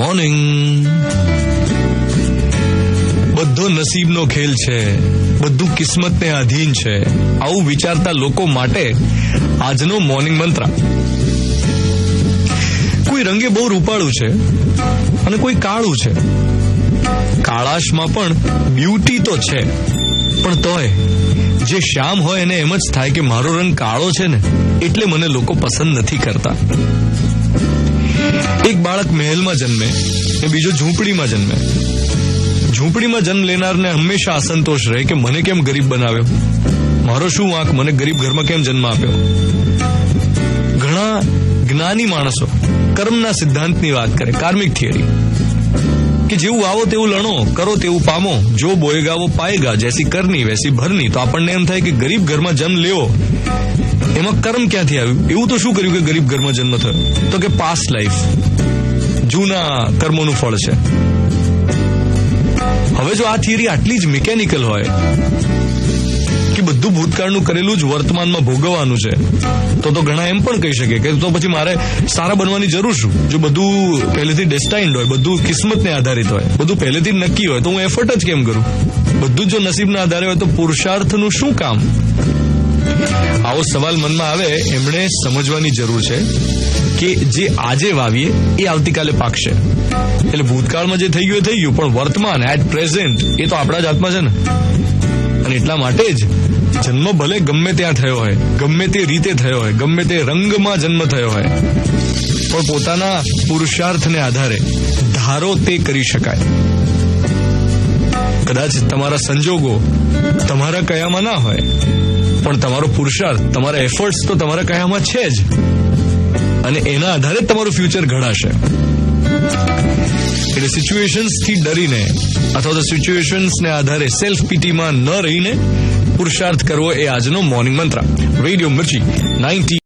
Morning. બધો નસીબનો ખેલ છે, બધું કિસ્મતને આધીન છે, આવું વિચારતા લોકો માટે આજનો મોર્નિંગ મંત્ર. કોઈ રંગે બહુ રૂપાળું છે અને કોઈ કાળું છે. કાળાશમાં પણ બ્યુટી તો છે, પણ તોય જે શ્યામ હોય એને એમ જ થાય કે મારો રંગ કાળો છે ને એટલે મને લોકો પસંદ નથી કરતા. એક બાળક મહેલમાં જન્મે ને બીજો ઝૂંપડીમાં જન્મે. ઝૂંપડીમાં જન્મ લેનારને હંમેશા અસંતોષ રહે કે મને કેમ ગરીબ બનાવ્યો, મારો શું વાંક, મને ગરીબ ઘરમાં કેમ જન્મ આપ્યો. ઘણા જ્ઞાની માણસો કર્મના સિદ્ધાંતની વાત કરે, કાર્મિક થિયરી, કે જેવું આવો તેવું લણો, કરો તેવું પામો, જો બોએગા વો પાએગા, જૈસી કરની વૈસી ભરની. તો આપણને એમ થાય કે ગરીબ ઘરમાં જન્મ લેવો એમાં કર્મ ક્યાંથી આવ્યું? એવું તો શું કર્યું કે ગરીબ ઘરમાં જન્મ થયો? તો કે પાસ્ટ લાઈફ, જૂના કર્મોનું ફળ છે. હવે જો આ થિયરી આટલી જ મિકેનિકલ હોય કે બધું ભૂતકાળનું કરેલું જ વર્તમાનમાં ભોગવવાનું છે, તો ઘણા એમ પણ કહી શકે કે તો પછી મારે સારા બનવાની જરૂર શું? જો બધું પહેલેથી ડેસ્ટાઇન્ડ હોય, બધું કિસ્મતને આધારિત હોય, બધું પહેલેથી નક્કી હોય, તો હું એફર્ટ જ કેમ કરું? બધું જ જો નસીબના આધારે હોય તો પુરુષાર્થનું શું કામ? આવો સવાલ મનમાં આવે એમણે સમજવાની જરૂર છે કે જે આજે વાવીએ એ આવતીકાલે પાકશે. એટલે ભૂતકાળમાં જે થઈ ગયું એ થઈ ગયું, પણ વર્તમાન એટ પ્રેઝન્ટ એ તો આપણા જ હાથમાં છે ને. અને એટલા માટે જ જન્મ ભલે ગમે ત્યાં થયો હોય, ગમે તે રીતે થયો હોય, ગમે તે રંગમાં જન્મ થયો હોય, પણ પોતાના પુરુષાર્થને આધારે ધારો તે કરી શકાય. કદાચ તમારા સંજોગો તમારા કયામાં ના હોય, પણ તમારો પુરુષાર્થ, તમારા એફર્ટ્સ તો તમારા કયામાં છે જ, અને એના આધારે તમારું ફ્યુચર ઘડાશે. એટલે સિચ્યુએશન્સથી ડરીને અથવા તો સિચ્યુએશન્સને આધારે સેલ્ફ પીટીમાં ન રહીને પુરુષાર્થ કરવો એ આજનો મોર્નિંગ મંત્ર. રેડિયો મિર્ચી 90